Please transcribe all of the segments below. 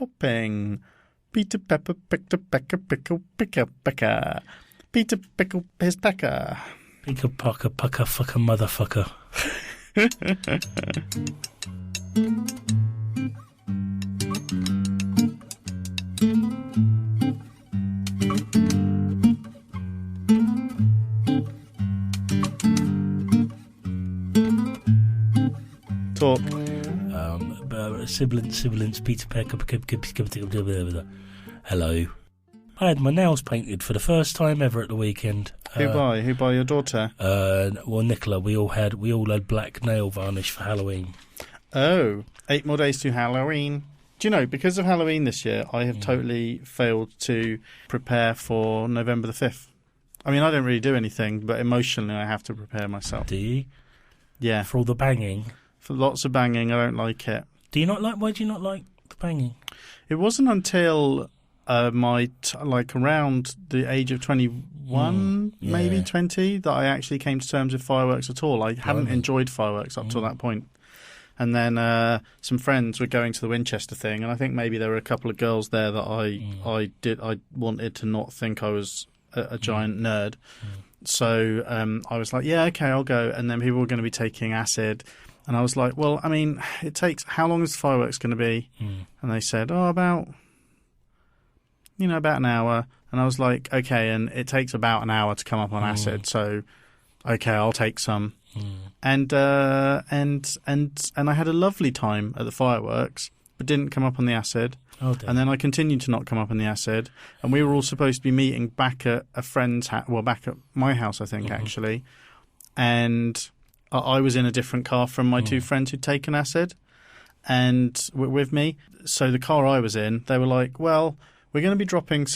popping. Peter Pepper picked a pecker, pickle, picker, pecker. Peter Pickle his pecker. Picker, pucker, pucker, fucker, motherfucker. Talk. Sibilance, Peter Pecker. Hello. I had my nails painted for the first time ever at the weekend. Who by? Who by your daughter? Well, Nicola. We all had black nail varnish for Halloween. Oh, 8 more days to Halloween. Do you know, because of Halloween this year, I have totally failed to prepare for November the 5th. I mean, I don't really do anything, but emotionally I have to prepare myself. Do you? Yeah. For all the banging? For lots of banging, I don't like it. Why do you not like the banging? It wasn't until around the age of 21, maybe 20, that I actually came to terms with fireworks at all. I hadn't enjoyed fireworks up till that point. And then some friends were going to the Winchester thing, and I think maybe there were a couple of girls there that I wanted to not think I was a giant nerd. So I was like, yeah, okay, I'll go. And then people were going to be taking acid. And I was like, well, I mean, how long is the fireworks going to be? And they said, about an hour. And I was like, okay, and it takes about an hour to come up on acid. So, okay, I'll take some. And I had a lovely time at the fireworks, but didn't come up on the acid. Oh, and then I continued to not come up on the acid. And we were all supposed to be meeting back at a friend's house, back at my house, I think, actually. And I was in a different car from my two friends who'd taken acid and were with me. So the car I was in, they were like, well, we're going to be dropping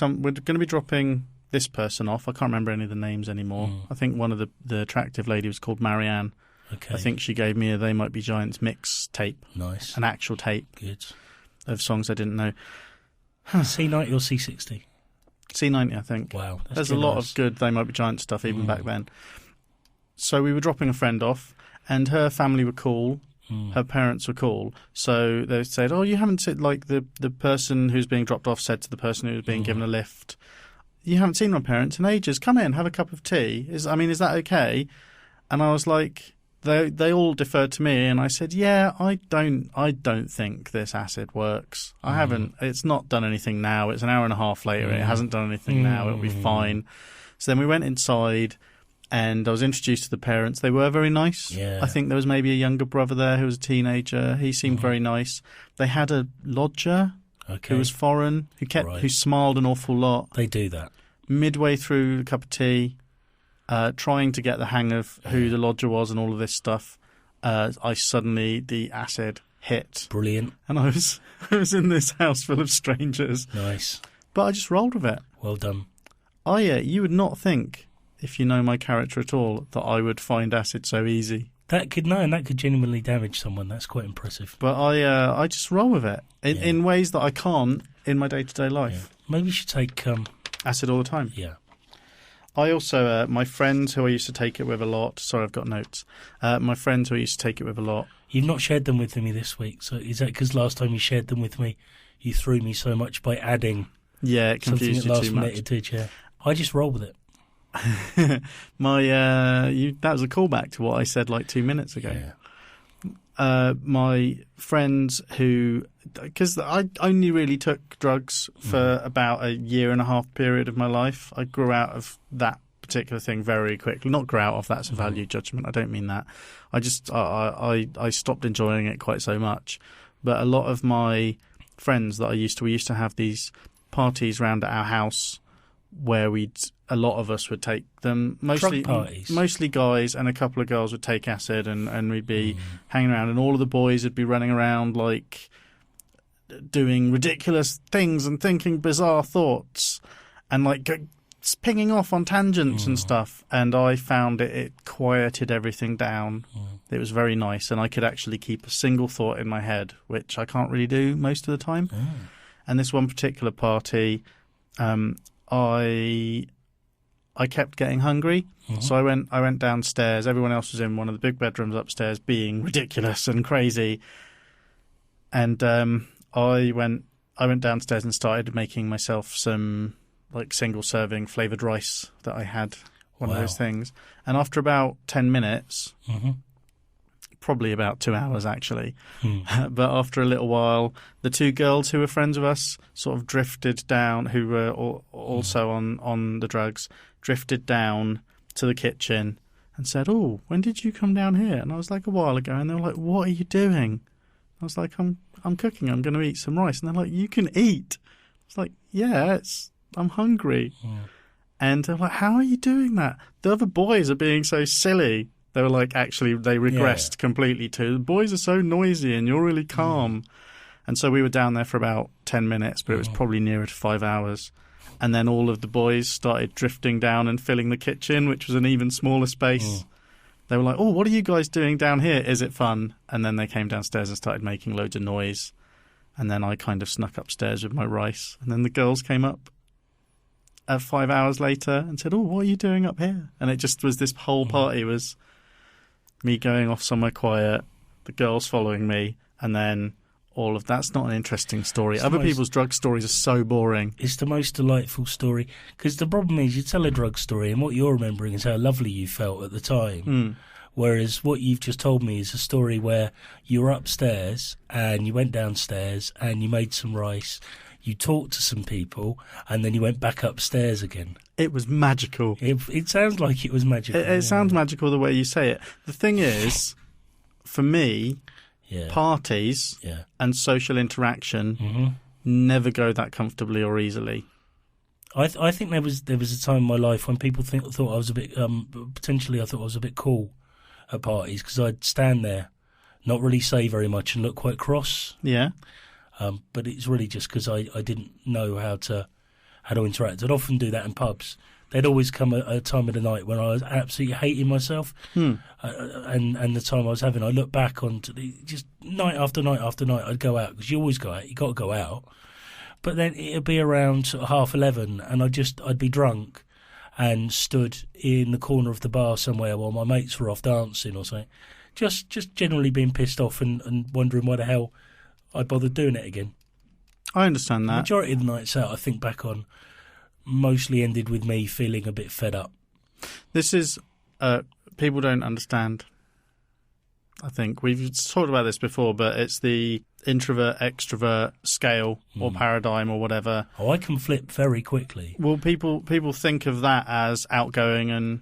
this person off. I can't remember any of the names anymore. I think one of the attractive lady was called Marianne. Okay. I think she gave me a They Might Be Giants mix tape. Nice. An actual tape. Good. Of songs I didn't know. C90 or C60? C90, I think. Wow. There's a lot of good They Might Be Giants stuff even back then. So we were dropping a friend off, and her family were cool. Her parents were cool. So they said, oh, you haven't seen, like, the person who's being dropped off said to the person who was being given a lift, you haven't seen my parents in ages. Come in, have a cup of tea. Is that okay? And I was like, they all deferred to me, and I said, yeah, I don't think this acid works. I haven't. It's not done anything now. It's an hour and a half later. It hasn't done anything now. It'll be fine. So then we went inside, and I was introduced to the parents. They were very nice. Yeah. I think there was maybe a younger brother there who was a teenager. He seemed very nice. They had a lodger who was foreign, who smiled an awful lot. They do that. Midway through a cup of tea, trying to get the hang of who the lodger was and all of this stuff, the acid hit. Brilliant. And I was in this house full of strangers. Nice. But I just rolled with it. Well done. You would not think, if you know my character at all, that I would find acid so easy. That could genuinely damage someone. That's quite impressive. But I just roll with it in ways that I can't in my day-to-day life. Yeah. Maybe you should take acid all the time. Yeah. I also, my friends who I used to take it with a lot. Sorry, I've got notes. My friends who I used to take it with a lot. You've not shared them with me this week. So is that because last time you shared them with me, you threw me so much by adding? Yeah, it confused you too much. I just roll with it. That was a callback to what I said like 2 minutes ago. Yeah. My friends because I only really took drugs for about a year and a half period of my life. I grew out of that particular thing very quickly. Not grow out of, that's a value judgment. I don't mean that. I just I stopped enjoying it quite so much. But a lot of my friends that we used to have these parties round at our house where a lot of us would take them, mostly guys, and a couple of girls would take acid, and we'd be hanging around, and all of the boys would be running around like doing ridiculous things and thinking bizarre thoughts and like pinging off on tangents and stuff. And I found it quieted everything down. It was very nice, and I could actually keep a single thought in my head, which I can't really do most of the time. And this one particular party, I kept getting hungry, so I went downstairs. Everyone else was in one of the big bedrooms upstairs being ridiculous and crazy. And I went I went downstairs and started making myself some like single serving flavoured rice that I had, one of those things. And after about 10 minutes, probably about 2 hours actually, but after a little while, the two girls who were friends of us sort of drifted down, who were also on the drugs, drifted down to the kitchen and said, "Oh, when did you come down here?" And I was like, "A while ago." And they were like, "What are you doing?" I was like, I'm cooking. I'm going to eat some rice." And they're like, "You can eat." I was like, "Yeah, I'm hungry." And they're like, "How are you doing that? The other boys are being so silly." They were like, actually, they regressed completely too. The boys are so noisy and you're really calm. And so we were down there for about 10 minutes, but it was probably nearer to 5 hours. And then all of the boys started drifting down and filling the kitchen, which was an even smaller space. They were like, "Oh, what are you guys doing down here? Is it fun?" And then they came downstairs and started making loads of noise. And then I kind of snuck upstairs with my rice. And then the girls came up 5 hours later and said, "Oh, what are you doing up here?" And it just was, this whole party was me going off somewhere quiet, the girls following me, and then all of that's not an interesting story. Other people's drug stories are so boring. It's the most delightful story, because the problem is you tell a drug story and what you're remembering is how lovely you felt at the time. Whereas what you've just told me is a story where you were upstairs and you went downstairs and you made some rice, you talked to some people, and then you went back upstairs again. It was magical. It sounds like it was magical. It sounds magical the way you say it. The thing is, for me, parties and social interaction never go that comfortably or easily. I think there was a time in my life when people thought I was a bit potentially I thought I was a bit cool at parties, because I'd stand there, not really say very much, and look quite cross. Yeah. But it's really just because I didn't know how to interact. I'd often do that in pubs. There'd always come a time of the night when I was absolutely hating myself, and the time I was having. I look back on just night after night after night. I'd go out, because you always go out. You got to go out. But then it'd be around sort of 11:30, and I'd be drunk and stood in the corner of the bar somewhere while my mates were off dancing or something. Just generally being pissed off and wondering why the hell I bothered doing it again. I understand that. The majority of the nights out, I think back on, mostly ended with me feeling a bit fed up. This is, people don't understand. I think we've talked about this before, but it's the introvert-extrovert scale or paradigm or whatever. Oh, I can flip very quickly. Well, people think of that as outgoing and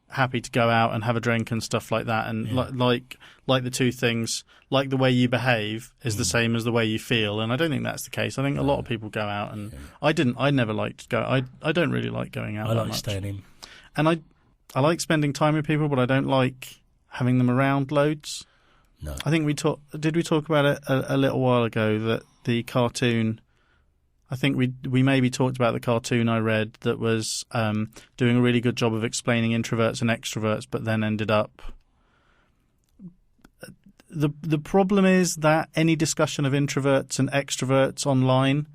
happy to go out and have a drink and stuff like that, and like the two things, like the way you behave is the same as the way you feel, and I don't think that's the case. I think a lot of people go out, and I never liked to go. I don't really like going out. I like staying in, and I like spending time with people, but I don't like having them around loads. No, I think we talk about it a little while ago, that the cartoon. I think we maybe talked about the cartoon I read that was doing a really good job of explaining introverts and extroverts, but then ended up... The problem is that any discussion of introverts and extroverts online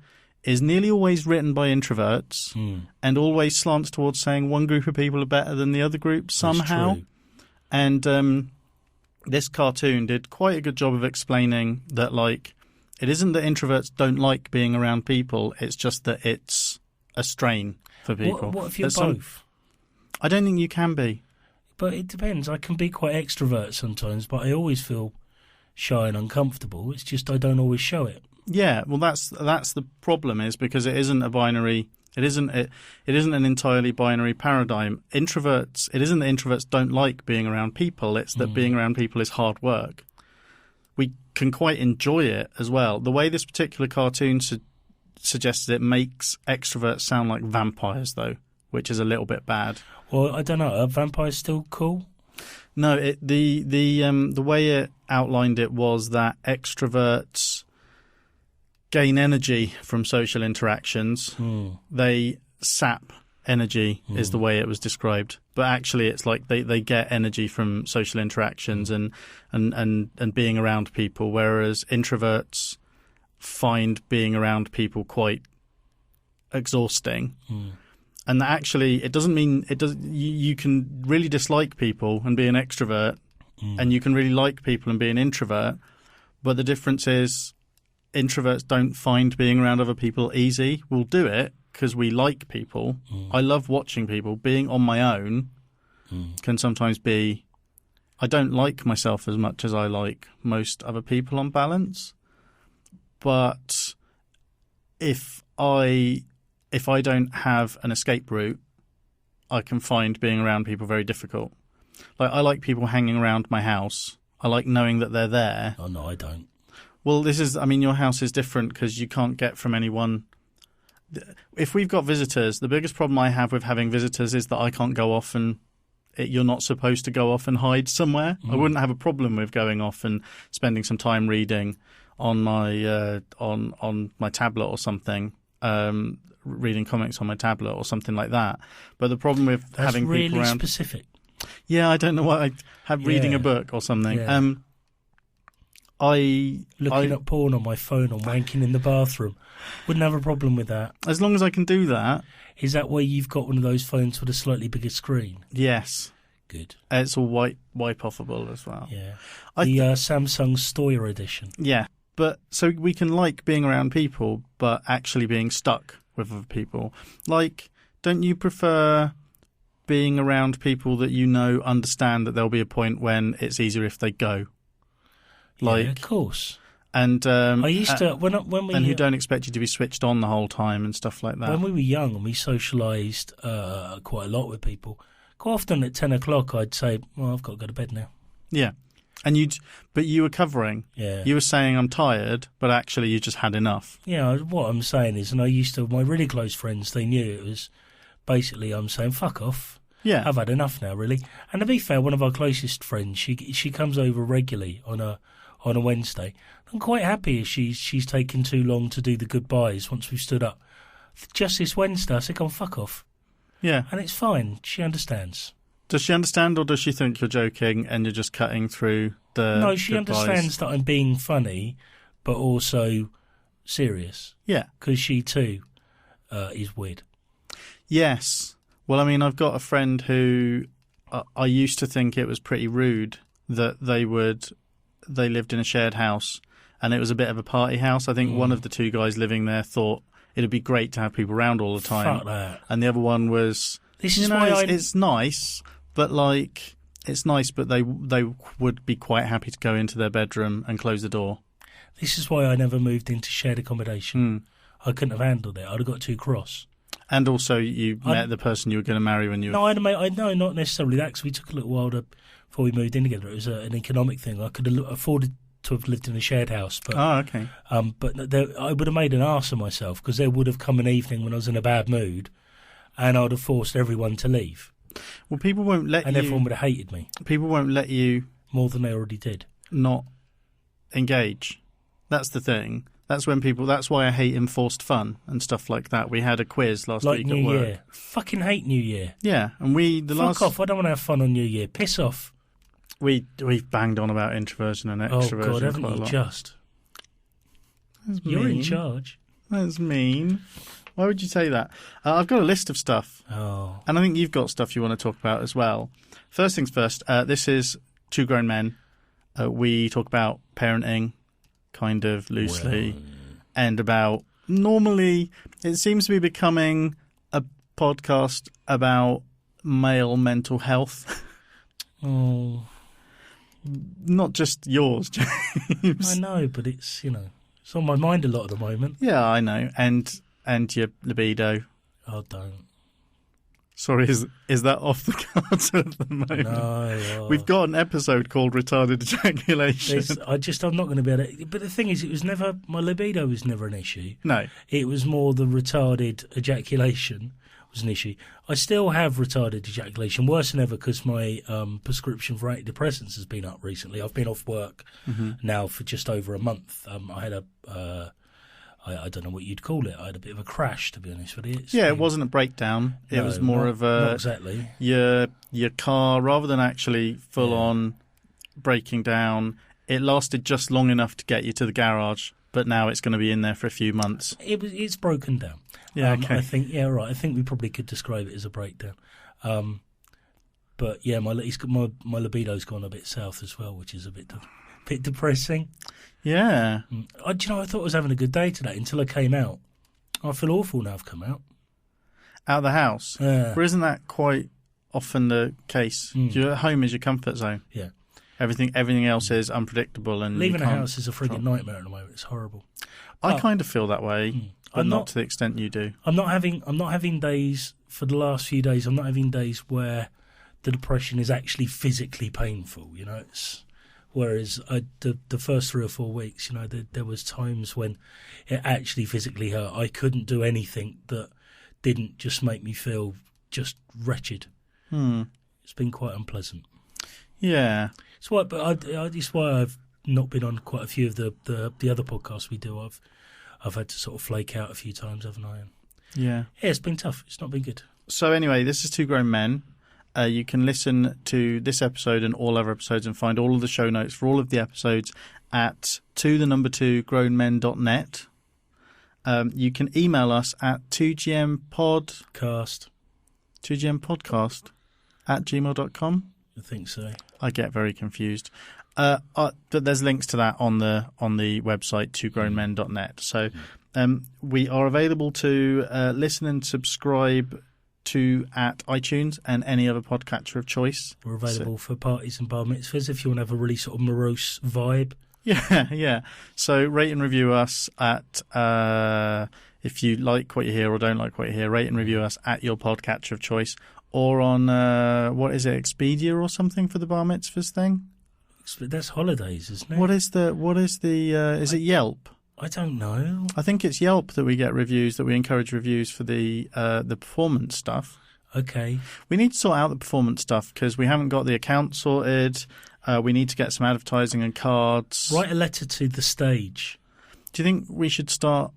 is nearly always written by introverts and always slants towards saying one group of people are better than the other group somehow. And this cartoon did quite a good job of explaining that, it isn't that introverts don't like being around people, it's just that it's a strain for people. What if you're both? I don't think you can be. But it depends. I can be quite extrovert sometimes, but I always feel shy and uncomfortable. It's just I don't always show it. Yeah, well, that's the problem, is because it isn't a binary. It isn't an entirely binary paradigm. It isn't that introverts don't like being around people. It's that being around people is hard work. We can quite enjoy it as well. The way this particular cartoon suggests it makes extroverts sound like vampires, though, which is a little bit bad. Well, I don't know. Are vampires still cool? No, the way it outlined it was that extroverts gain energy from social interactions. They sap energy is the way it was described, but actually it's like they get energy from social interactions and being around people, whereas introverts find being around people quite exhausting. And that actually it doesn't mean you can really dislike people and be an extrovert, and you can really like people and be an introvert, but the difference is introverts don't find being around other people easy. We'll do it because we like people. I love watching people. Being on my own can sometimes be... I don't like myself as much as I like most other people on balance. But if I don't have an escape route, I can find being around people very difficult. Like, I like people hanging around my house. I like knowing that they're there. Oh, no, I don't. Well, your house is different because you can't get from anyone. If we've got visitors, the biggest problem I have with having visitors is that I can't go off and you're not supposed to go off and hide somewhere. I wouldn't have a problem with going off and spending some time reading on my on my tablet or something, reading comics on my tablet or something like that. But the problem with having really people around, specific. Yeah, I don't know why I have reading a book or something. Yeah. Looking I at porn on my phone or wanking in the bathroom. Wouldn't have a problem with that. As long as I can do that. Is that why you've got one of those phones with a slightly bigger screen? Yes. Good. It's all wipe-offable as well. Yeah. The Samsung Stoyer edition. Yeah. But so we can like being around people, but actually being stuck with other people. Like, don't you prefer being around people that you know understand that there'll be a point when it's easier if they go? Like, yeah, of course. And I used to when we and who don't expect you to be switched on the whole time and stuff like that. When we were young and we socialised quite a lot with people, quite often at 10 o'clock I'd say, "Well, I've got to go to bed now." Yeah, and but you were covering. Yeah, you were saying I'm tired, but actually you just had enough. Yeah, what I'm saying is, and I used to, my really close friends, they knew it was basically I'm saying fuck off. Yeah, I've had enough now, really. And to be fair, one of our closest friends, she comes over regularly on a Wednesday. I'm quite happy if she's taken too long to do the goodbyes once we've stood up. Just this Wednesday, I said, "Come fuck off." Yeah. And it's fine. She understands. Does she understand, or does she think you're joking and you're just cutting through the No, she goodbyes? understands that I'm being funny, but also serious. Yeah. Because she, too, is weird. Yes. Well, I mean, I've got a friend who I used to think it was pretty rude that they lived in a shared house and it was a bit of a party house. I think one of the two guys living there thought it'd be great to have people around all the time. Fuck that. And the other one was, this is why it's nice, but like, it's nice, but they would be quite happy to go into their bedroom and close the door. This is why I never moved into shared accommodation. I couldn't have handled it. I'd have got too cross. And also, you met the person you were going to marry when you were... No, not necessarily that, because we took a little while before we moved in together. It was an economic thing. I could have afforded to have lived in a shared house. But, okay. But I would have made an arse of myself, because there would have come an evening when I was in a bad mood, and I would have forced everyone to leave. Well, people won't let and everyone would have hated me. People won't let you... More than they already did. Not engage. That's the thing. That's why I hate enforced fun and stuff like that. We had a quiz last week New at work. Year. Fucking hate New Year. Yeah, and Fuck off, I don't want to have fun on New Year. Piss off. We've banged on about introversion and extroversion. Oh God, haven't you just? You're in charge. That's mean. Why would you say that? I've got a list of stuff. Oh. And I think you've got stuff you want to talk about as well. First things first, this is Two Grown Men. We talk about parenting, kind of loosely, and about... Normally, it seems to be becoming a podcast about male mental health. Oh. Not just yours, James. I know, but it's, it's on my mind a lot at the moment. Yeah, I know. And your libido. Oh, don't. Sorry, is that off the cards at the moment? No. We've got an episode called Retarded Ejaculation. I'm not going to be able to... But the thing is, my libido was never an issue. No. It was more the retarded ejaculation was an issue. I still have retarded ejaculation, worse than ever, because my prescription for antidepressants has been up recently. I've been off work now for just over a month. I had I don't know what you'd call it. I had a bit of a crash, to be honest with you. It wasn't a breakdown. It was more of a... Not exactly. Your car, rather than actually full-on breaking down, it lasted just long enough to get you to the garage, but now it's going to be in there for a few months. It's broken down. Yeah, okay. I think we probably could describe it as a breakdown. But yeah, my libido's gone a bit south as well, which is a bit bit depressing. Yeah. I thought I was having a good day today until I came out. I feel awful now I've come out. Out of the house? Yeah. But isn't that quite often the case? Your home is your comfort zone. Yeah. Everything else is unpredictable, and leaving a house is a frigging nightmare at the moment. It's horrible. I kind of feel that way, but not to the extent you do. I'm not having days for the last few days. I'm not having days where the depression is actually physically painful. Whereas the first 3 or 4 weeks, there was times when it actually physically hurt. I couldn't do anything that didn't just make me feel just wretched. It's been quite unpleasant. Yeah. It's why I've not been on quite a few of the other podcasts we do. I've had to sort of flake out a few times, haven't I? Yeah. Yeah, it's been tough. It's not been good. So anyway, this is Two Grown Men. You can listen to this episode and all other episodes and find all of the show notes for all of the episodes at 2grownmen.net. You can email us at 2gmpodcast@gmail.com. I think so. I get very confused. But there's links to that on the website, 2grownmen.net. So we are available to listen and subscribe to at iTunes and any other podcatcher of choice. We're available for parties and bar mitzvahs if you want to have a really sort of morose vibe. Yeah. So rate and review us at, if you like what you hear or don't like what you hear, rate and review us at your podcatcher of choice, or on, what is it, Expedia or something for the bar mitzvahs thing? That's holidays, isn't it? What is the is it Yelp? I don't know. I think it's Yelp that we get reviews, that we encourage reviews for the performance stuff. Okay. We need to sort out the performance stuff because we haven't got the account sorted. We need to get some advertising and cards. Write a letter to the stage. Do you think we should start?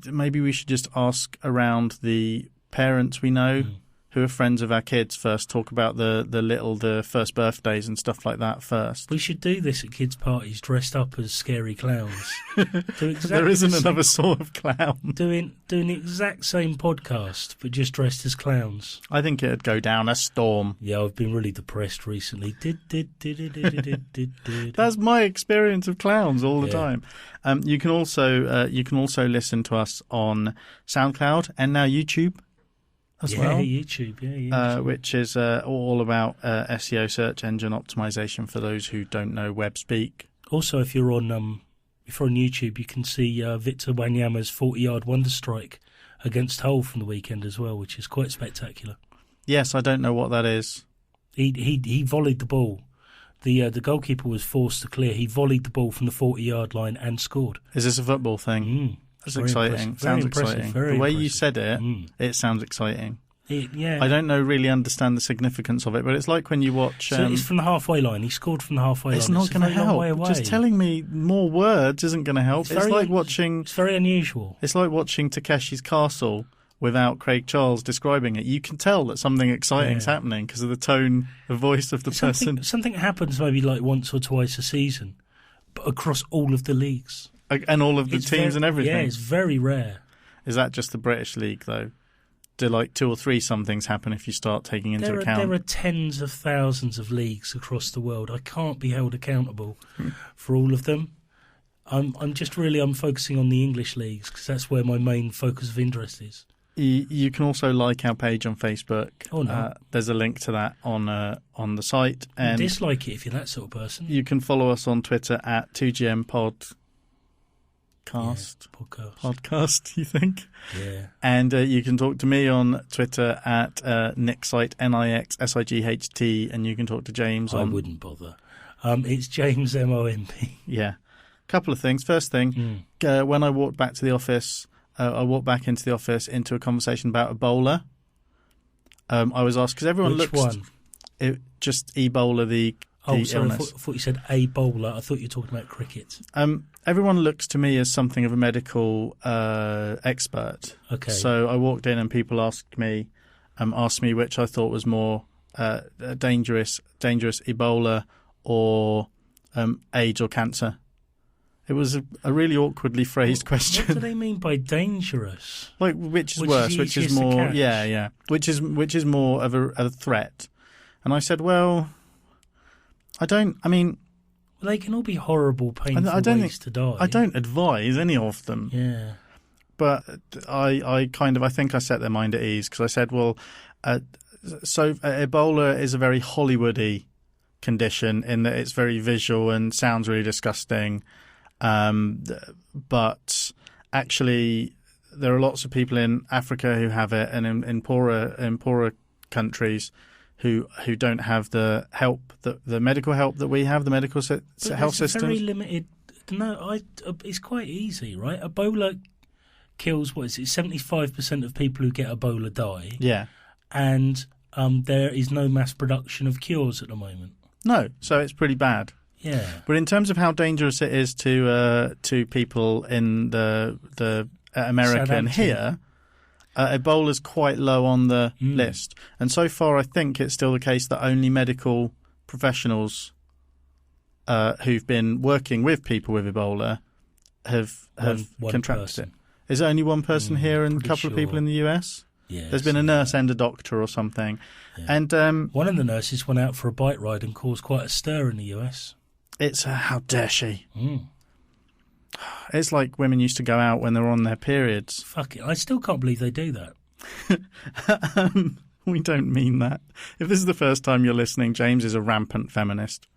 Maybe we should just ask around the parents we know who are friends of our kids first. Talk about the first birthdays and stuff like that first. We should do this at kids' parties, dressed up as scary clowns. There isn't another sort of clown. Doing the exact same podcast, but just dressed as clowns. I think it'd go down a storm. Yeah, I've been really depressed recently. That's my experience of clowns all the time. You can also listen to us on SoundCloud and now YouTube as well. YouTube, YouTube. Which is all about SEO, search engine optimization, for those who don't know web speak. Also, if you're on YouTube, you can see Victor Wanyama's 40-yard wonder strike against Hull from the weekend as well, which is quite spectacular. Yes, I don't know what that is. He volleyed the ball. The goalkeeper was forced to clear. He volleyed the ball from the 40-yard line and scored. Is this a football thing? That's exciting. Sounds exciting. The way you said it, it sounds exciting. I don't really understand the significance of it, but it's like when you watch... so it's from the halfway line. He scored from the halfway line. It's not going to help. Just telling me more words isn't going to help. It's like watching... It's very unusual. It's like watching Takeshi's Castle without Craig Charles describing it. You can tell that something exciting is happening because of the tone, the voice of the person. Something happens maybe like once or twice a season, but across all of the leagues. And all of the teams and everything. Yeah, it's very rare. Is that just the British League, though? Do like 2 or 3 somethings happen if you start taking into account? There are tens of thousands of leagues across the world. I can't be held accountable for all of them. I'm focusing on the English leagues because that's where my main focus of interest is. You can also like our page on Facebook. Oh, no. There's a link to that on the site. And dislike it if you're that sort of person. You can follow us on Twitter at 2GMPod. Podcast, you think? Yeah. And you can talk to me on Twitter at Nixsight, NIXSIGHT, and you can talk to James on... I wouldn't bother. It's James MOMP. Yeah. Couple of things. First thing, when I walked back to the office, I walked back into the office into a conversation about Ebola. I was asked, because everyone Which looks... one? Just Ebola, the sorry, illness. I thought you said a bowler. I thought you were talking about cricket. Everyone looks to me as something of a medical expert. Okay. So I walked in and people asked me which I thought was more dangerous Ebola or AIDS or cancer. It was a really awkwardly phrased question. What do they mean by dangerous? Like which is worse? Which is more? Yeah. Which is more of a threat? And I said, well, Well, they can all be horrible, painful ways to die. I don't advise any of them. Yeah. But I think I set their mind at ease because I said, well, Ebola is a very Hollywoody condition in that it's very visual and sounds really disgusting. But actually, there are lots of people in Africa who have it, and in poorer countries who don't have the help, the medical help that we have, the medical health systems. Very limited. No, it's quite easy, right? Ebola kills 75% of people who get Ebola die. Yeah, and there is no mass production of cures at the moment. No, so it's pretty bad. Yeah, but in terms of how dangerous it is to people in the America and here, Ebola's quite low on the list. And so far, I think it's still the case that only medical professionals who've been working with people with Ebola have contracted it. Is it only one person here and a couple of people in the US? Yeah, there's been a nurse and a doctor or something. Yeah. And one of the nurses went out for a bike ride and caused quite a stir in the US. It's how dare she? It's like women used to go out when they were on their periods. Fuck it, I still can't believe they do that. We don't mean that. If this is the first time you're listening, James is a rampant feminist.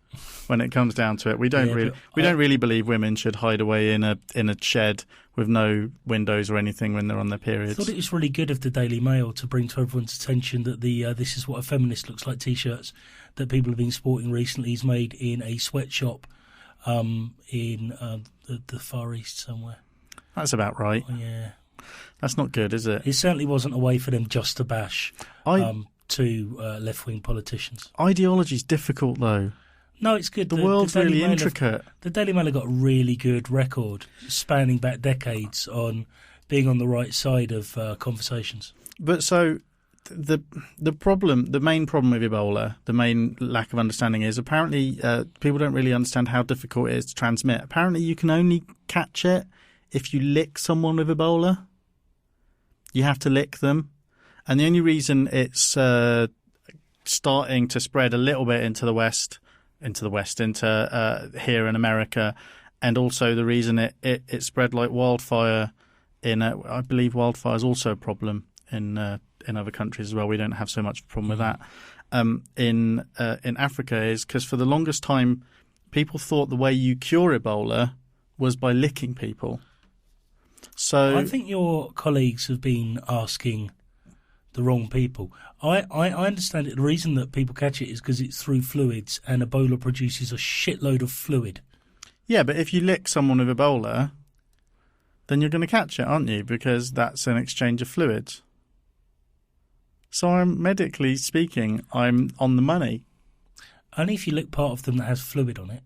When it comes down to it, we don't really believe women should hide away in a shed with no windows or anything when they're on their periods. I thought it was really good of the Daily Mail to bring to everyone's attention that the "This is what a feminist looks like" T-shirts that people have been sporting recently is made in a sweatshop in the Far East somewhere. That's about right. Yeah, that's not good, is it? It certainly wasn't a way for them just to bash two left-wing politicians. Ideology's difficult, though. No, it's good. The world's really intricate. The Daily Mail have got a really good record spanning back decades on being on the right side of conversations. But so the main problem with Ebola, the main lack of understanding is apparently people don't really understand how difficult it is to transmit. Apparently you can only catch it if you lick someone with Ebola. You have to lick them. And the only reason it's starting to spread a little bit into here in America, and also the reason it spread like wildfire I believe wildfire is also a problem in other countries as well. We don't have so much of a problem with that. In Africa is because for the longest time people thought the way you cure Ebola was by licking people. So I think your colleagues have been asking the wrong people. I understand it. The reason that people catch it is because it's through fluids, and Ebola produces a shitload of fluid. Yeah, but if you lick someone with Ebola, then you're going to catch it, aren't you? Because that's an exchange of fluids. So medically speaking, I'm on the money. Only if you lick part of them that has fluid on it.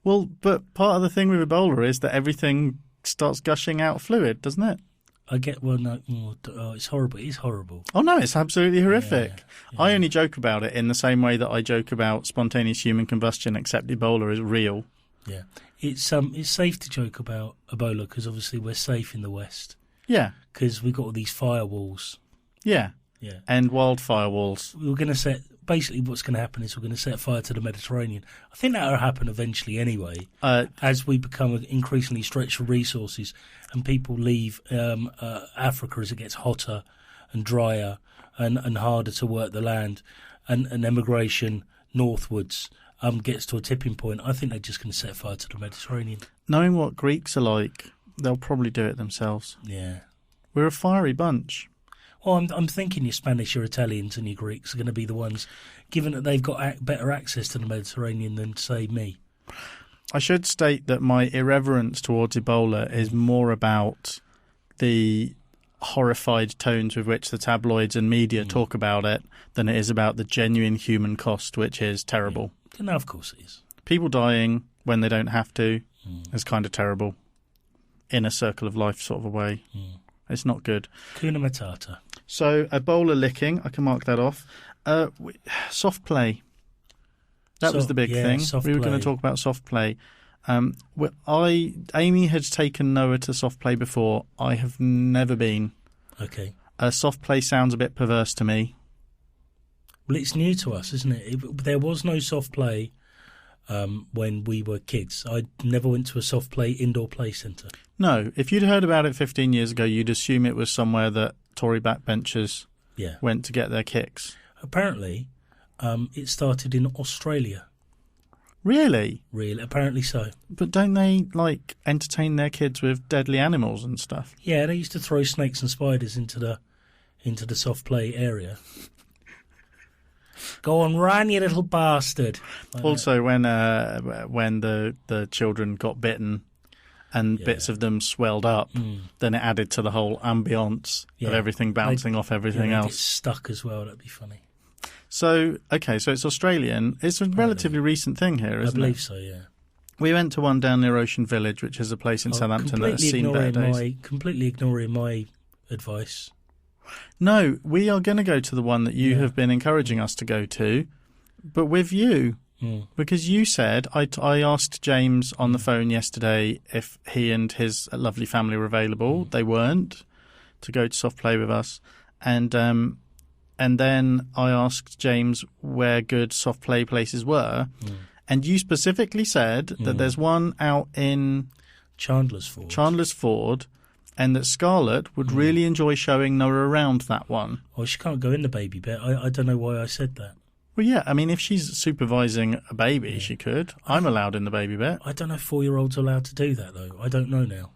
Well, but part of the thing with Ebola is that everything starts gushing out fluid, doesn't it? It's horrible. It is horrible. Oh, no, it's absolutely horrific. Yeah. I only joke about it in the same way that I joke about spontaneous human combustion, except Ebola is real. Yeah. It's safe to joke about Ebola because obviously we're safe in the West. Yeah. Because we've got all these firewalls. Yeah. Yeah. And wildfire walls. We're going to basically what's going to happen is we're going to set fire to the Mediterranean. I think that will happen eventually anyway, as we become increasingly stretched for resources and people leave Africa as it gets hotter and drier and harder to work the land, and emigration northwards gets to a tipping point. I think they're just going to set fire to the Mediterranean. Knowing what Greeks are like, they'll probably do it themselves. Yeah. We're a fiery bunch. Well, I'm thinking your Spanish, your Italians and your Greeks are going to be the ones, given that they've got better access to the Mediterranean than, say, me. I should state that my irreverence towards Ebola is more about the horrified tones with which the tabloids and media talk about it than it is about the genuine human cost, which is terrible. Yeah. No, of course it is. People dying when they don't have to is kind of terrible in a circle of life sort of a way. It's not good. Kuna Matata. So Ebola licking, I can mark that off. Soft play. That was the big thing. We were going to talk about soft play. Amy had taken Noah to soft play before. I have never been. Okay. Soft play sounds a bit perverse to me. Well, it's new to us, isn't it? There was no soft play when we were kids. I never went to a soft play indoor play centre. No, if you'd heard about it 15 years ago, you'd assume it was somewhere that Tory backbenchers went to get their kicks. Apparently, it started in Australia. Really? Really, apparently so. But don't they, entertain their kids with deadly animals and stuff? Yeah, they used to throw snakes and spiders into the soft play area. Go on, run, you little bastard. Also, when the children got bitten and bits of them swelled up, then it added to the whole ambience of everything bouncing off everything else. Get stuck as well. That'd be funny. So it's Australian. It's a relatively recent thing here, isn't it? I believe so, yeah. We went to one down near Ocean Village, which is a place in Southampton that has seen better days. Completely ignoring my advice. No, we are going to go to the one that you have been encouraging us to go to, but with you. Because you said, I asked James on the phone yesterday if he and his lovely family were available. They weren't, to go to soft play with us. And then I asked James where good soft play places were. And you specifically said that there's one out in Chandler's Ford, and that Scarlett would really enjoy showing Noah around that one. Well, she can't go in the baby bit. I don't know why I said that. Well, yeah, I mean, if she's supervising a baby, she could. I'm allowed in the baby bit. I don't know if 4-year-olds are allowed to do that, though. I don't know now.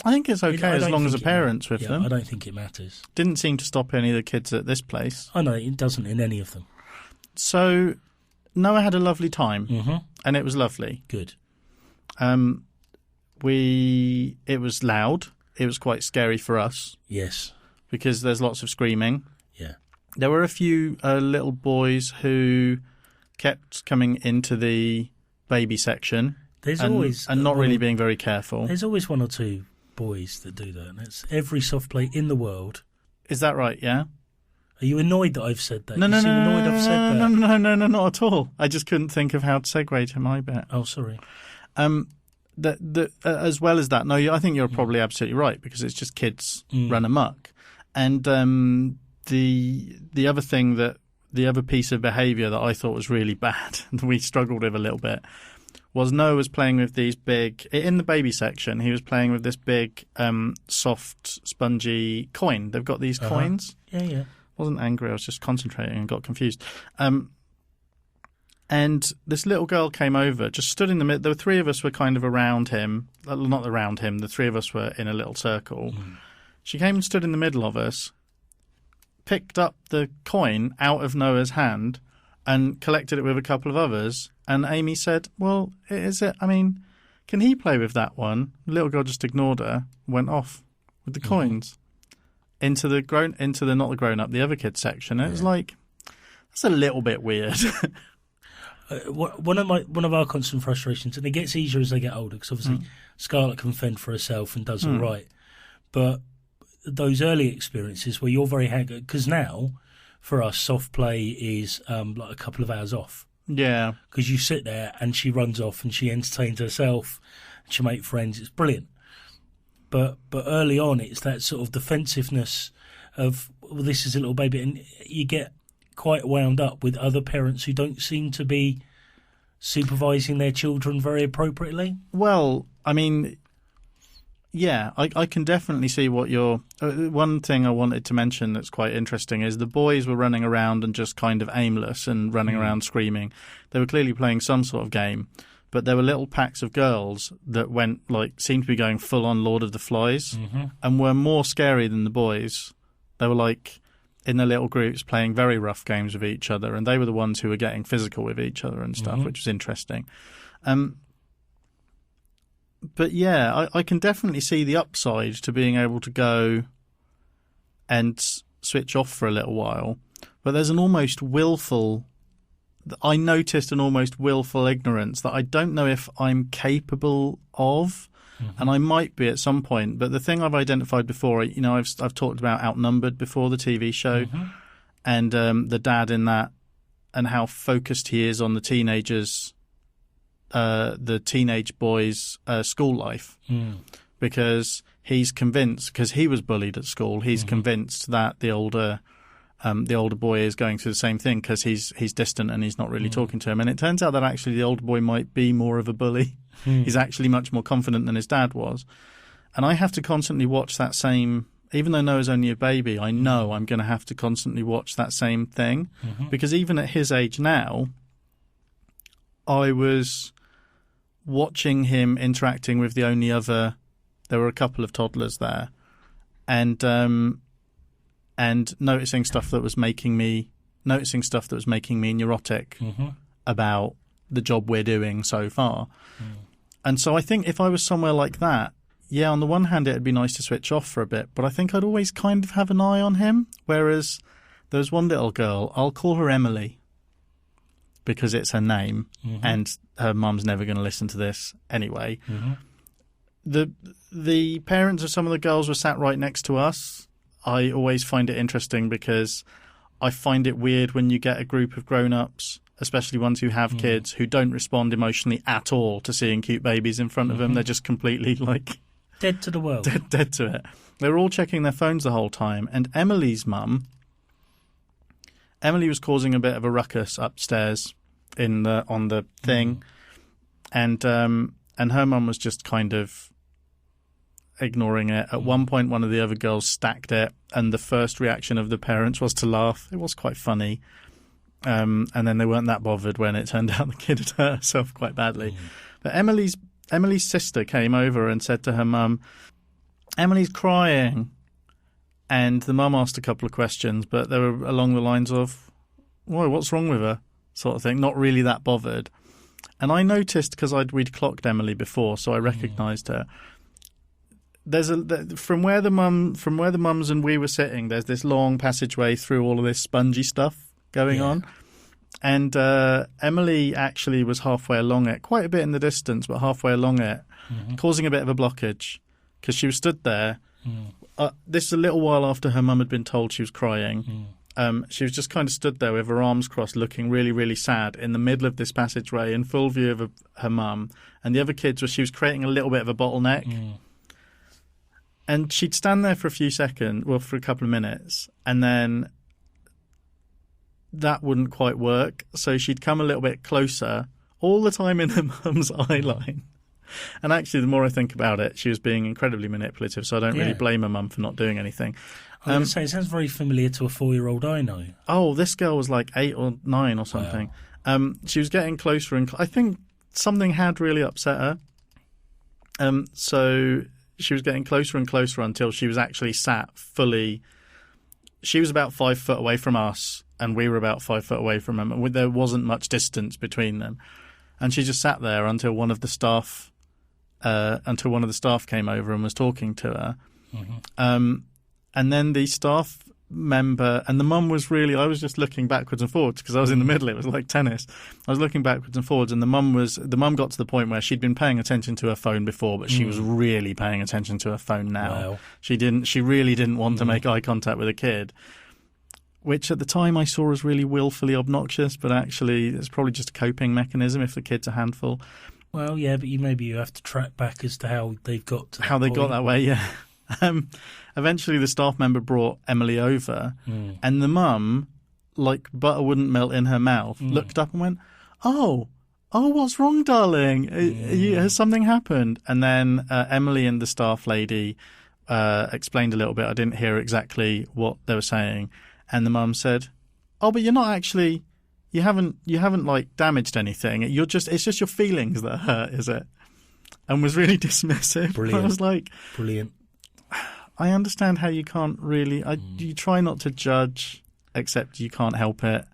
I think it's okay as long as the parent's with them. I don't think it matters. Didn't seem to stop any of the kids at this place. I know, it doesn't in any of them. So Noah had a lovely time, and it was lovely. Good. It was loud. It was quite scary for us. Yes. Because there's lots of screaming. Yeah. There were a few little boys who kept coming into the baby section. There's always... And not really being very careful. There's always one or two boys that do that. And it's every soft play in the world. Is that right, yeah? Are you annoyed that I've said that? No, I've said that? No, not at all. I just couldn't think of how to segue to my bit. Oh, sorry. As well as that, no, I think you're probably absolutely right, because it's just kids run amok. And the other thing the other piece of behaviour that I thought was really bad, and we struggled with a little bit, was Noah was playing with these big, in the baby section, he was playing with this big soft, spongy coin. They've got these coins. Yeah. I wasn't angry, I was just concentrating and got confused. And this little girl came over, just stood in the middle. The three of us were kind of around him. Not around him, the three of us were in a little circle. She came and stood in the middle of us, picked up the coin out of Noah's hand and collected it with a couple of others. And Amy said, well, can he play with that one? The little girl just ignored her, went off with the coins into the other kids section. And it was like, that's a little bit weird. One of our constant frustrations, and it gets easier as they get older, because obviously Scarlett can fend for herself and does all right. But those early experiences where you're very haggard, because now for us soft play is like a couple of hours off. Yeah, because you sit there and she runs off and she entertains herself, and she makes friends. It's brilliant. But early on, it's that sort of defensiveness of, well, this is a little baby, and you get quite wound up with other parents who don't seem to be supervising their children very appropriately. Well, I mean, yeah, I can definitely see what you're... one thing I wanted to mention that's quite interesting is the boys were running around and just kind of aimless and running around screaming. They were clearly playing some sort of game, but there were little packs of girls that seemed to be going full-on Lord of the Flies and were more scary than the boys. They were in their little groups playing very rough games with each other, and they were the ones who were getting physical with each other and stuff, which was interesting. But yeah, I can definitely see the upside to being able to go and switch off for a little while. But there's I noticed an almost willful ignorance that I don't know if I'm capable of. And I might be at some point, but the thing I've identified before, I've talked about Outnumbered before, the TV show, and the dad in that, and how focused he is on the teenagers, the teenage boys' school life, because he's convinced, because he was bullied at school, he's convinced that the older the older boy is going through the same thing because he's distant and he's not really talking to him. And it turns out that actually the older boy might be more of a bully. He's actually much more confident than his dad was. And I have to constantly watch that same, even though Noah's only a baby, I know I'm going to have to constantly watch that same thing. Because even at his age now, I was watching him interacting with the only other, there were a couple of toddlers there, and noticing stuff that was making me neurotic about the job we're doing so far. And so I think if I was somewhere like that, yeah, on the one hand it'd be nice to switch off for a bit, but I think I'd always kind of have an eye on him. Whereas there's one little girl, I'll call her Emily because it's her name, and her mum's never going to listen to this anyway. The parents of some of the girls were sat right next to us. I always find it interesting because I find it weird when you get a group of grown-ups, especially ones who have kids, who don't respond emotionally at all to seeing cute babies in front of them. They're just completely like... dead to the world. Dead to it. They were all checking their phones the whole time. And Emily's mum... Emily was causing a bit of a ruckus upstairs on the thing. And her mum was just kind of ignoring it. At one point, one of the other girls stacked it, and the first reaction of the parents was to laugh. It was quite funny. And then they weren't that bothered when it turned out the kid had hurt herself quite badly. But Emily's sister came over and said to her mum, "Emily's crying." And the mum asked a couple of questions, but they were along the lines of, "Whoa, what's wrong with her?" sort of thing, not really that bothered. And I noticed, because we'd clocked Emily before, so I recognised her. From where the mums and we were sitting, there's this long passageway through all of this spongy stuff going on. And Emily actually was halfway along it, quite a bit in the distance, but halfway along it, causing a bit of a blockage, because she was stood there. This is a little while after her mum had been told she was crying. She was just kind of stood there with her arms crossed, looking really, really sad in the middle of this passageway in full view of her mum. And the other kids, she was creating a little bit of a bottleneck. And she'd stand there for for a couple of minutes, and then that wouldn't quite work. So she'd come a little bit closer, all the time in her mum's eye line. And actually, the more I think about it, she was being incredibly manipulative, so I don't really blame her mum for not doing anything. I was going to say, it sounds very familiar to a 4-year-old I know. Oh, this girl was like 8 or 9 or something. Wow. She was getting closer, and I think something had really upset her. So she was getting closer and closer until she was actually sat fully. She was about 5 foot away from us, and we were about 5 foot away from them. There wasn't much distance between them. And she just sat there until one of the staff came over and was talking to her. And then the staff member, and the mum was really, I was just looking backwards and forwards because I was in the middle. It was like tennis. I was looking backwards and forwards, and the mum got to the point where she'd been paying attention to her phone before, but she was really paying attention to her phone now. Wow. She really didn't want to make eye contact with a kid, which at the time I saw as really willfully obnoxious, but actually it's probably just a coping mechanism if the kid's a handful. Well, yeah, but maybe you have to track back as to how they've got to how they got that way, yeah. Eventually the staff member brought Emily over, and the mum, like butter wouldn't melt in her mouth, looked up and went, oh, what's wrong, darling? Has something happened? And then Emily and the staff lady explained a little bit. I didn't hear exactly what they were saying. And the mum said, "Oh, but you're not actually, you haven't like damaged anything. It's just your feelings that hurt, is it?" And was really dismissive. Brilliant. I was like, brilliant. I understand how you can't really. You try not to judge, except you can't help it.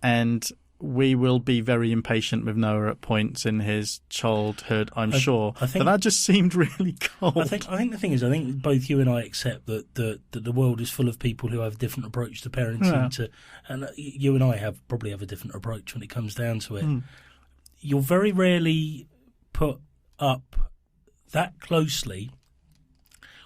And we will be very impatient with Noah at points in his childhood, I'm sure. But that just seemed really cold. I think the thing is, I think both you and I accept that the world is full of people who have a different approach to parenting. And you and I probably have a different approach when it comes down to it. You'll very rarely put up that closely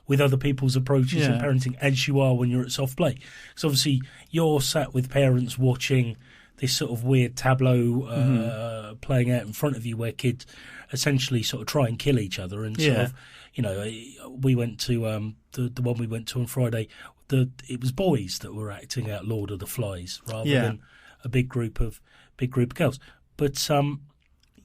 with other people's approaches in parenting as you are when you're at soft play. So obviously you're sat with parents watching this sort of weird tableau playing out in front of you where kids essentially sort of try and kill each other and sort of, you know, we went to the one we went to on Friday. It was boys that were acting out Lord of the Flies rather than a big group of girls. But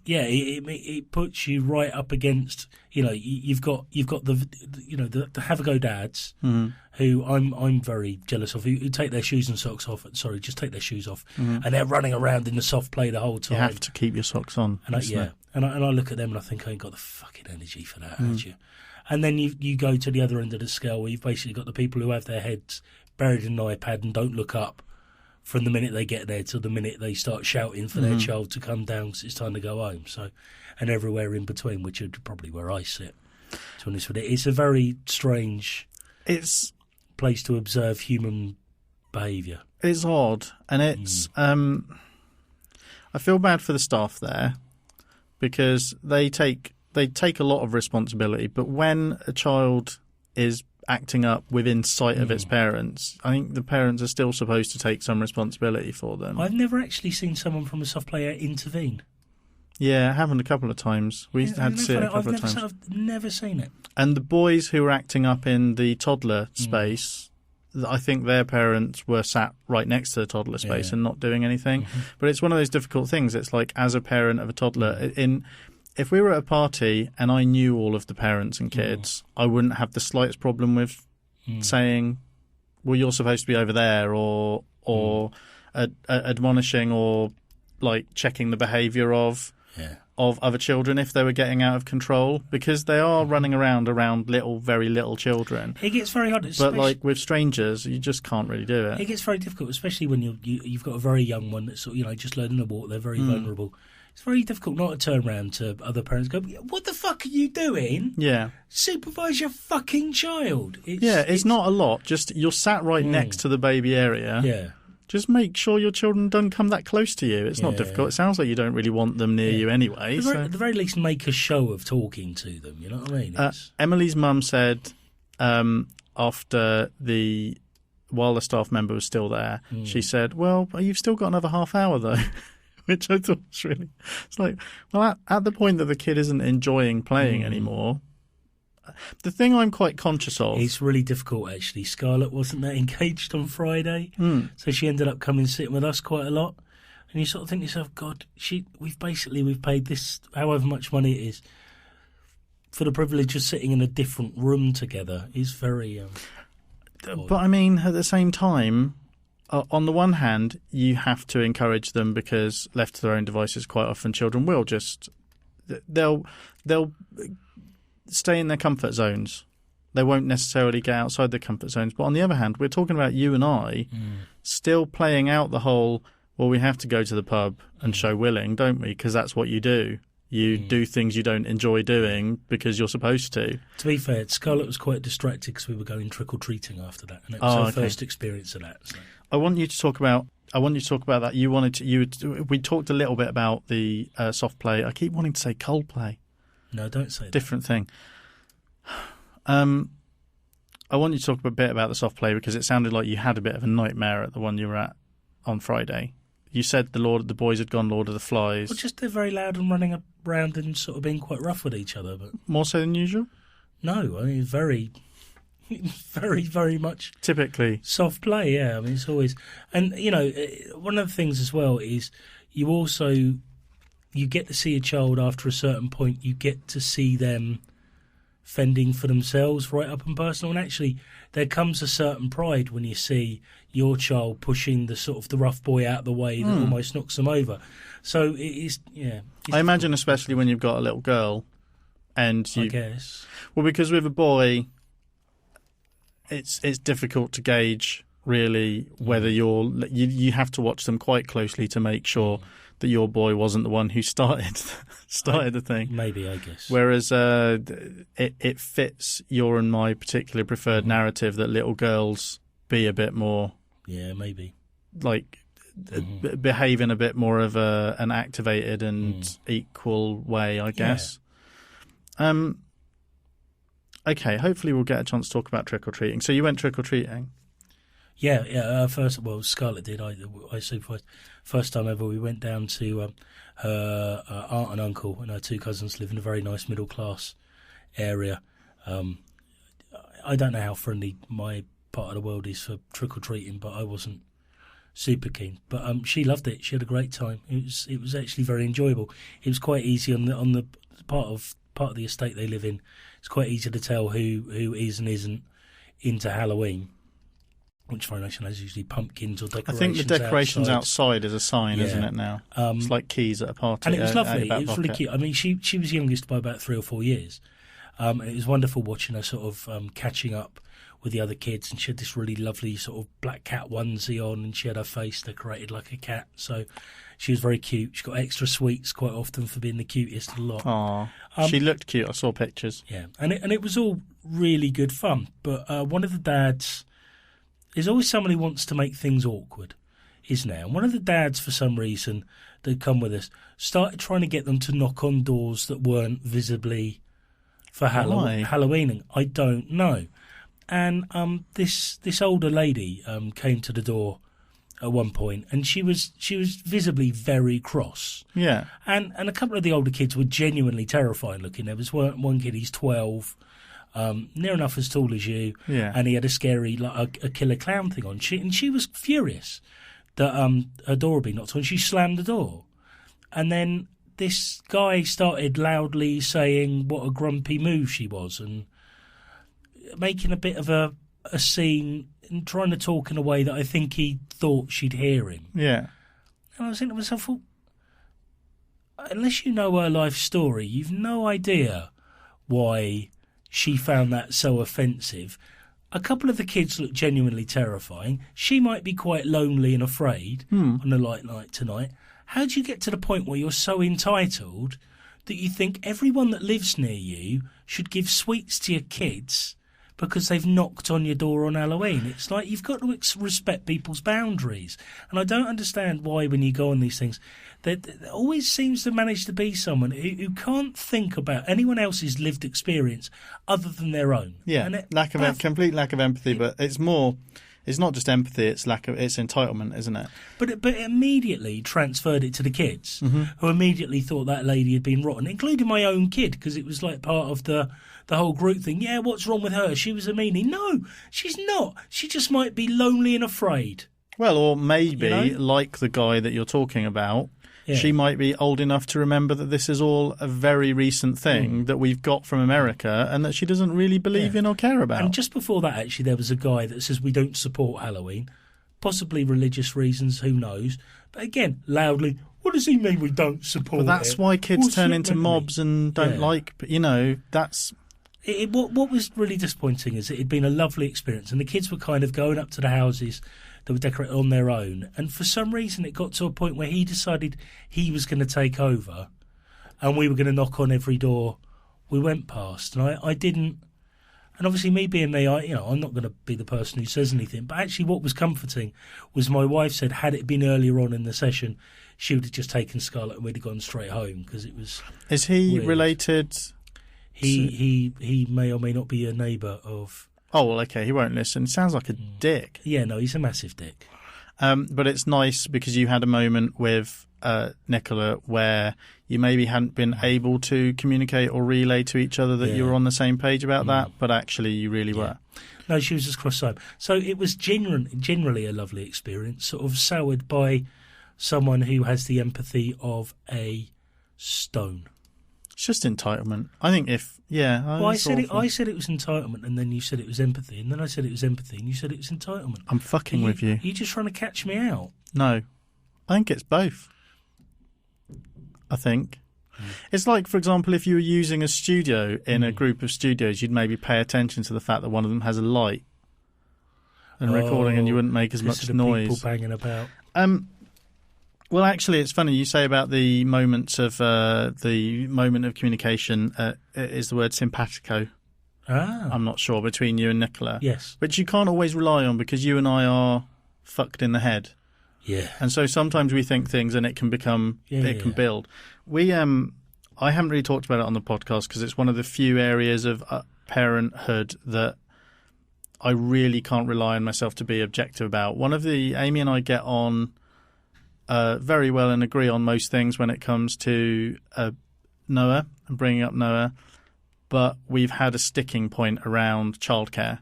it puts you right up against, you know, you've got the have a go dads who I'm very jealous of, who take their shoes and socks off. Sorry, just take their shoes off, and they're running around in the soft play the whole time. You have to keep your socks on. And I look at them and I think I ain't got the fucking energy for that, had you? And then you go to the other end of the scale where you've basically got the people who have their heads buried in an iPad and don't look up from the minute they get there till the minute they start shouting for their child to come down because it's time to go home. So, and everywhere in between, which is probably where I sit. To be honest with it, it's a very strange place to observe human behaviour. It's odd, and it's. I feel bad for the staff there because they take a lot of responsibility, but when a child is acting up within sight of its parents, I think the parents are still supposed to take some responsibility for them. I've never actually seen someone from a soft player intervene. Yeah, it happened a couple of times. We had to see it a couple of times. I've never seen it. And the boys who were acting up in the toddler space, I think their parents were sat right next to the toddler space and not doing anything. But it's one of those difficult things. It's like, as a parent of a toddler, if we were at a party and I knew all of the parents and kids, I wouldn't have the slightest problem with saying, well, you're supposed to be over there, or admonishing or like checking the behaviour of other children if they were getting out of control, because they are running around very little children. It gets very hard. But like with strangers, you just can't really do it. It gets very difficult, especially when you've got a very young one that's, you know, just learning to walk. They're very vulnerable. It's very difficult not to turn around to other parents and go, what the fuck are you doing? Yeah. Supervise your fucking child. It's not a lot. Just you're sat right next to the baby area. Yeah. Just make sure your children don't come that close to you. It's not difficult. It sounds like you don't really want them near you anyway. At the very least, make a show of talking to them. You know what I mean? Emily's mum said after while the staff member was still there, she said, well, you've still got another half hour though. Which I thought was really... It's like, well, at the point that the kid isn't enjoying playing anymore, the thing I'm quite conscious of... It's really difficult, actually. Scarlett wasn't that engaged on Friday, so she ended up coming and sitting with us quite a lot. And you sort of think to yourself, God, we've paid this, however much money it is, for the privilege of sitting in a different room together. Is very... But, I mean, at the same time... on the one hand, you have to encourage them because left to their own devices, quite often children will just they'll stay in their comfort zones. They won't necessarily get outside their comfort zones. But on the other hand, we're talking about you and I still playing out the whole, well, we have to go to the pub and show willing, don't we? Because that's what you do. You do things you don't enjoy doing because you're supposed to. To be fair, Scarlett was quite distracted because we were going trick-or-treating after that. And it was her first experience of that. So. I want you to talk about that. We talked a little bit about the soft play. I keep wanting to say cold play. No, don't say that. Different thing. I want you to talk a bit about the soft play because it sounded like you had a bit of a nightmare at the one you were at on Friday. You said the boys had gone Lord of the Flies. Well, just they're very loud and running around and sort of being quite rough with each other. But more so than usual? No, I mean, very, very, very much typically soft play. Yeah, I mean, it's always, and you know, one of the things as well is you get to see a child after a certain point. You get to see them fending for themselves, right up and personal. And actually, there comes a certain pride when you see your child pushing the sort of the rough boy out of the way that almost knocks them over. So it is, yeah. I imagine, especially when you've got a little girl, and I guess. Well, because with a boy, it's difficult to gauge really whether you have to watch them quite closely to make sure that your boy wasn't the one who started the thing. Maybe, I guess. Whereas it fits your and my particular preferred narrative that little girls be a bit more... Yeah, maybe. Like, behave in a bit more of an activated and equal way, I guess. Yeah. Okay, hopefully we'll get a chance to talk about trick-or-treating. So you went trick-or-treating? Yeah. Scarlett did. I supervised. First time ever, we went down to her aunt and uncle, and her 2 cousins live in a very nice middle class area. I don't know how friendly my part of the world is for trick or treating, but I wasn't super keen. But she loved it. She had a great time. It was actually very enjoyable. It was quite easy on the part of the estate they live in. It's quite easy to tell who is and isn't into Halloween. Which variation is usually pumpkins or decorations. I think the decorations outside is a sign, isn't it now? It's like keys at a party. And it was lovely. It was really cute. I mean, she was youngest by about 3 or 4 years. And it was wonderful watching her sort of catching up with the other kids. And she had this really lovely sort of black cat onesie on, and she had her face decorated like a cat. So she was very cute. She got extra sweets quite often for being the cutest of the lot. Aww. She looked cute. I saw pictures. Yeah, and it was all really good fun. But one of the dads... There's always someone who wants to make things awkward, isn't there? And one of the dads, for some reason, that come with us, started trying to get them to knock on doors that weren't visibly for Halloweening. I don't know. And this older lady came to the door at one point, and she was visibly very cross. Yeah. And a couple of the older kids were genuinely terrifying looking. There was one kid, he's 12. Near enough as tall as you, and he had a scary, like a killer clown thing on. She was furious that her door had been knocked on. She slammed the door, and then this guy started loudly saying what a grumpy moo she was, and making a bit of a scene and trying to talk in a way that I think he thought she'd hear him. Yeah, and I was thinking to myself, well, unless you know her life story, you've no idea why she found that so offensive. A couple of the kids look genuinely terrifying. She might be quite lonely and afraid on a light night tonight. How do you get to the point where you're so entitled that you think everyone that lives near you should give sweets to your kids because they've knocked on your door on Halloween? It's like you've got to respect people's boundaries. And I don't understand why when you go on these things, there always seems to manage to be someone who can't think about anyone else's lived experience other than their own. Yeah, and complete lack of empathy, but it's more... It's not just empathy; it's entitlement, isn't it? But it immediately transferred it to the kids, who immediately thought that lady had been rotten, including my own kid, because it was like part of the whole group thing. Yeah, what's wrong with her? She was a meanie. No, she's not. She just might be lonely and afraid. Well, or maybe like the guy that you're talking about. Yeah. She might be old enough to remember that this is all a very recent thing that we've got from America and that she doesn't really believe in or care about. And just before that, actually, there was a guy that says we don't support Halloween. Possibly religious reasons, who knows. But again, loudly, what does he mean we don't support it? Well, that's why kids turn into mobs and don't like... that's... What was really disappointing is it had been a lovely experience and the kids were kind of going up to the houses that were decorated on their own, and for some reason it got to a point where he decided he was going to take over and we were going to knock on every door we went past, and I didn't. And obviously me being me, I'm not going to be the person who says anything, but actually what was comforting was my wife said had it been earlier on in the session she would have just taken Scarlett and we'd have gone straight home, because it was... Is he weird. Related? He may or may not be a neighbour of... Oh, well, okay, he won't listen. He sounds like a dick. Yeah, no, he's a massive dick. But it's nice because you had a moment with Nicola where you maybe hadn't been able to communicate or relay to each other that you were on the same page about that, but actually you really were. No, she was just cross-eyed. So it was generally a lovely experience, sort of soured by someone who has the empathy of a stone. It's just entitlement. I think I said it was entitlement, and then you said it was empathy, and then I said it was empathy, and you said it was entitlement. I'm fucking with you. You're just trying to catch me out. No. I think it's both. I think. It's like, for example, if you were using a studio in a group of studios, you'd maybe pay attention to the fact that one of them has a light and recording, and you wouldn't make as much noise. People banging about. Well, actually, it's funny you say about the moments of the moment of communication is the word simpatico. I'm not sure, between you and Nicola. Yes. Which you can't always rely on because you and I are fucked in the head. Yeah. And so sometimes we think things and it can become, can build. I haven't really talked about it on the podcast because it's one of the few areas of parenthood that I really can't rely on myself to be objective about. Amy and I get on very well and agree on most things when it comes to Noah and bringing up Noah, but we've had a sticking point around childcare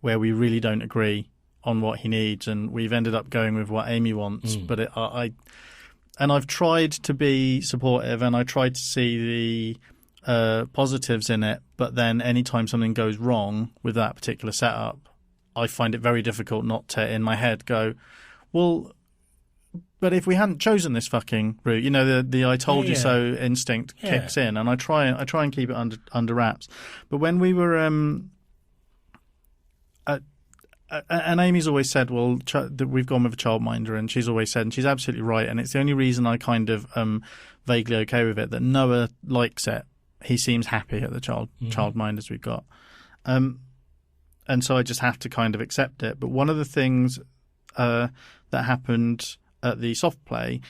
where we really don't agree on what he needs, and we've ended up going with what Amy wants. But I've tried to be supportive, and I tried to see the positives in it, but then anytime something goes wrong with that particular setup, I find it very difficult not to, in my head, go, well, but if we hadn't chosen this fucking route, the I told you so instinct kicks in, and I try and keep it under wraps. But when we were and Amy's always said, well, that we've gone with a childminder, and she's always said, and she's absolutely right, and it's the only reason I kind of vaguely okay with it, that Noah likes it. He seems happy at the childminders we've got. And so I just have to kind of accept it. But one of the things that happened at the soft play,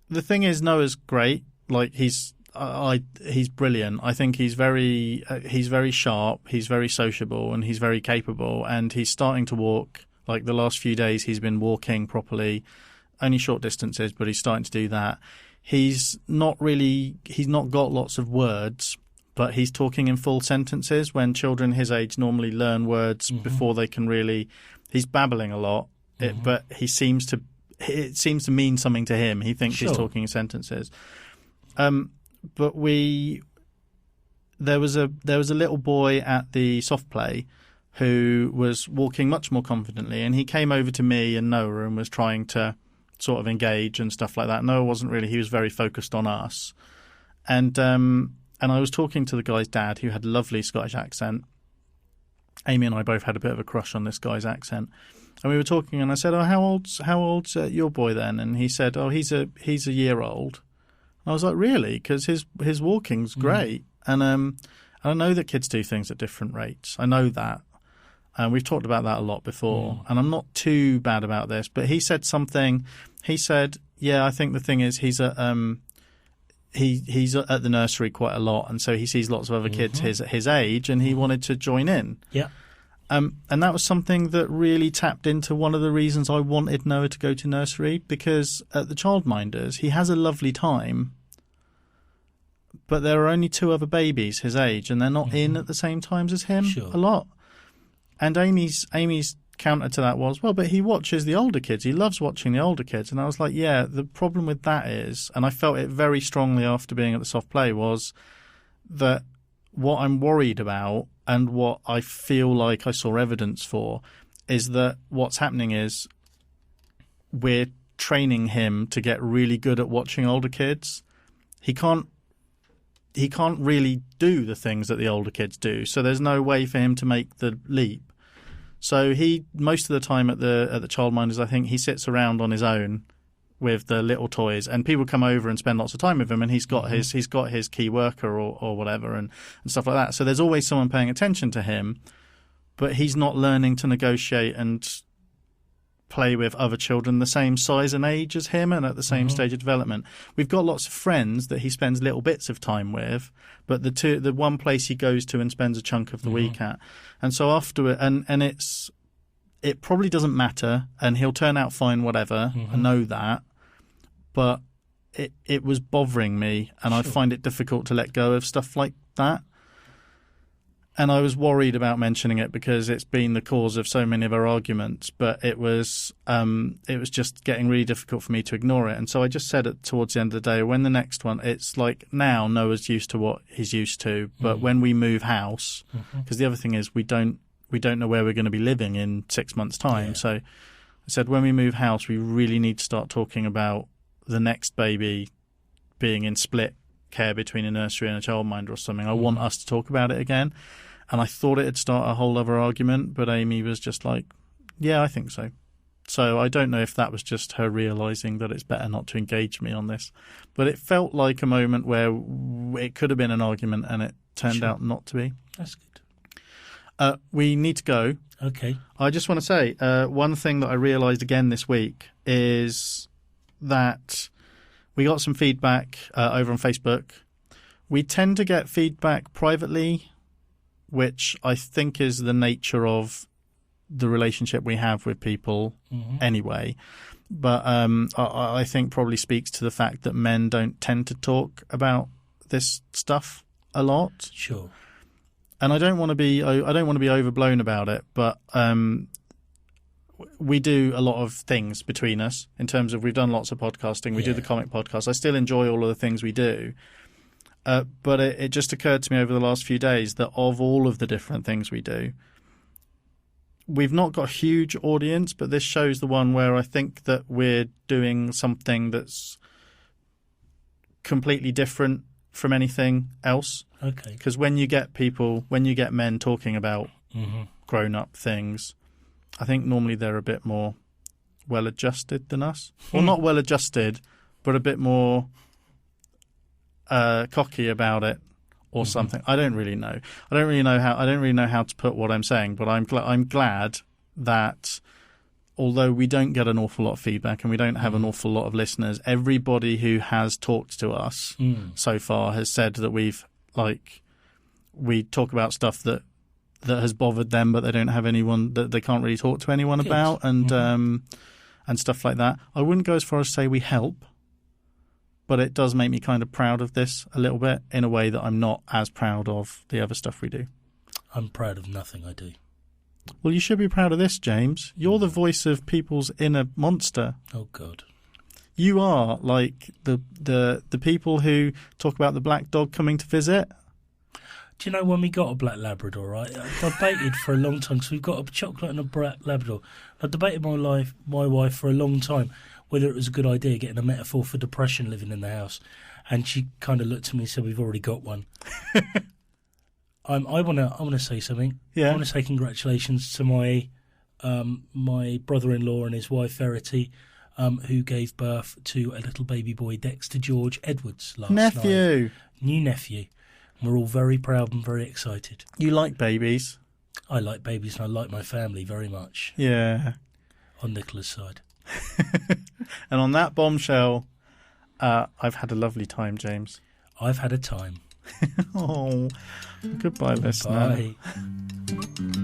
the thing is, Noah's great. Like, he's brilliant. I think he's very sharp. He's very sociable, and he's very capable. And he's starting to walk. Like, the last few days, he's been walking properly, only short distances, but he's starting to do that. He's not got lots of words, but he's talking in full sentences when children his age normally learn words before they can really. He's babbling a lot, but it seems to mean something to him. He thinks he's talking in sentences. But there was a little boy at the soft play who was walking much more confidently, and he came over to me and Noah and was trying to sort of engage and stuff like that. Noah wasn't really. He was very focused on us, and I was talking to the guy's dad, who had a lovely Scottish accent. Amy and I both had a bit of a crush on this guy's accent, and we were talking, and I said, "Oh, how old's your boy then?" And he said, "Oh, he's a year old." I was like, really? Because his walking's great. And I know that kids do things at different rates. I know that. And we've talked about that a lot before. And I'm not too bad about this. But he said something. He said, yeah, I think the thing is he's at the nursery quite a lot. And so he sees lots of other kids his age, and he wanted to join in. Yeah. And that was something that really tapped into one of the reasons I wanted Noah to go to nursery, because at the childminders, he has a lovely time, but there are only 2 other babies his age, and they're not in at the same times as him a lot. And Amy's counter to that was, well, but he watches the older kids. He loves watching the older kids. And I was like, yeah, the problem with that is, and I felt it very strongly after being at the soft play, was that what I'm worried about and what I feel like I saw evidence for is that what's happening is we're training him to get really good at watching older kids. He can't really do the things that the older kids do, so there's no way for him to make the leap. So he, most of the time at the childminders, I think he sits around on his own with the little toys, and people come over and spend lots of time with him, and he's got his key worker or whatever and stuff like that. So there's always someone paying attention to him, but he's not learning to negotiate and play with other children the same size and age as him and at the same stage of development. We've got lots of friends that he spends little bits of time with, but the one place he goes to and spends a chunk of the week at. And so after it, and it probably doesn't matter, and he'll turn out fine, whatever. I know that. But it was bothering me, and I find it difficult to let go of stuff like that. And I was worried about mentioning it because it's been the cause of so many of our arguments, but it was just getting really difficult for me to ignore it. And so I just said it towards the end of the day, when the next one, it's like now Noah's used to what he's used to, but when we move house, because the other thing is we don't know where we're going to be living in 6 months' time. Yeah. So I said, when we move house, we really need to start talking about the next baby being in split care between a nursery and a childminder or something. I want us to talk about it again. And I thought it'd start a whole other argument, but Amy was just like, yeah, I think so. So I don't know if that was just her realising that it's better not to engage me on this. But it felt like a moment where it could have been an argument, and it turned out not to be. That's good. We need to go. Okay. I just want to say one thing that I realised again this week is that we got some feedback over on Facebook. We tend to get feedback privately which I think is the nature of the relationship we have with people anyway. But I think probably speaks to the fact that men don't tend to talk about this stuff a lot. Sure. And I don't want to be overblown about it, but we do a lot of things between us in terms of we've done lots of podcasting. We do the comic podcast. I still enjoy all of the things we do. But it just occurred to me over the last few days that of all of the different things we do, we've not got a huge audience, but this show's the one where I think that we're doing something that's completely different from anything else. Okay. Because when you get men talking about grown-up things, I think normally they're a bit more well-adjusted than us. Well, not well-adjusted, but a bit more cocky about it or something. I don't really know. I don't really know how to put what I'm saying, but I'm glad that although we don't get an awful lot of feedback and we don't have an awful lot of listeners, everybody who has talked to us so far has said that we talk about stuff that has bothered them, but they don't have anyone that they can't really talk to anyone about, and stuff like that. I wouldn't go as far as say we help, but it does make me kind of proud of this a little bit in a way that I'm not as proud of the other stuff we do. I'm proud of nothing I do. Well, you should be proud of this, James. You're the voice of people's inner monster. Oh, God. You are like the people who talk about the black dog coming to visit. Do you know when we got a black Labrador, right? I debated for a long time, because we've got a chocolate and a black Labrador. I debated my wife for a long time whether it was a good idea getting a metaphor for depression living in the house. And she kind of looked at me and said, we've already got one. I want to say something. Yeah. I want to say congratulations to my brother-in-law and his wife Verity, who gave birth to a little baby boy, Dexter George Edwards, last night. New nephew. And we're all very proud and very excited. You like babies? I like babies and I like my family very much. Yeah. On Nicola's side. And on that bombshell, I've had a lovely time, James. I've had a time. Oh, goodbye, listener. Bye.